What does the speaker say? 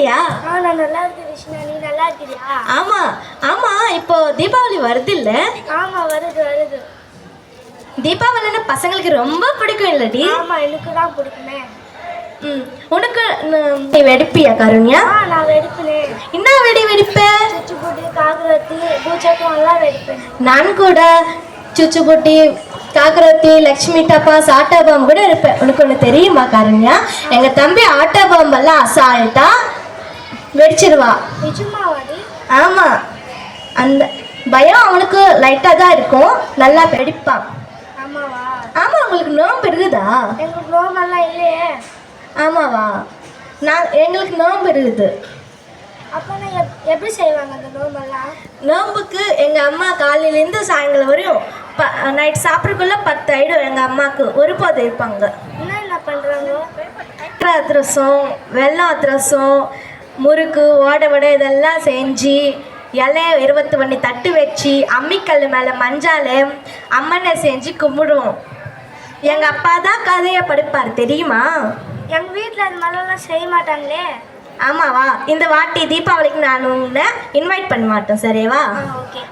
இருக்கியா? நான் நல்லா இருக்கேன் விஷ்ணு, நீ நல்லா இருக்கியா? ஆமா ஆமா, இப்போ தீபாவளி வருது இல்ல? ஆமா வருது. தீபாவளின்னா பசங்களுக்கு ரொம்ப பிடிக்கும் இல்லடி? ஆமா எனக்கு தான் பிடிக்குமே. உனக்கு நீ வெடிப்பியா கருண்யா? நான் வெடிப்பேன். என்ன வெடிப்ப? சுச்சுப்புடி, காக்கரத்தி, பூச்சக்கம் எல்லாம் வெடிப்பேன். நான் கூட சுச்சுப்புட்டி, காக்கரத்தி, லக்ஷ்மி டப்பா, சாட்டா பாம்பு கூட இருப்பேன். உனக்கு ஒன்று தெரியுமா கருண்யா? எங்க தம்பி ஆட்டா பாம்பெல்லாம் அசால்ட்டா வெடிச்சிருவா. நிஜமாவாடி? ஆமா, அந்த பயம் அவனுக்கு லைட்டா தான் இருக்கும், நல்லா வெடிப்பான். ஆமாவா? ஆமா, உங்களுக்கு நோம்பு இருக்குதா? எங்களுக்கு நோம்பெல்லாம் இல்லையே. ஆமாவா? எங்களுக்கு நோம்பு இருக்குது. அப்போ எப்படி செய்வாங்க அந்த நோம்பெல்லாம்? நோம்புக்கு எங்கள் அம்மா காலையிலேருந்து சாயங்காலம் வரையும் நைட் சாப்பிட்றதுக்குள்ள 10 ஆகிடும். எங்கள் அம்மாவுக்கு ஒரு போதை இருப்பாங்க. என்ன பண்ணுறாங்க? அதிரசம், வெல்லம் அதிரசம், முறுக்கு, ஓடை இதெல்லாம் செஞ்சு இலைய 20 பண்ணி தட்டு வச்சு அம்மிக்கல் மேலே மஞ்சால் அம்மனை செஞ்சு கும்பிடுவோம். எங்கள் அப்பா தான் கதையை படிப்பார் தெரியுமா? எங்கள் வீட்டில் அது மாதிரிலாம் செய்ய மாட்டாங்களே. ஆமாவா? இந்த வாட்டி தீபாவளிக்கு நான் உன்னை இன்வைட் பண்ண மாட்டோம், சரிவா? ஓகே.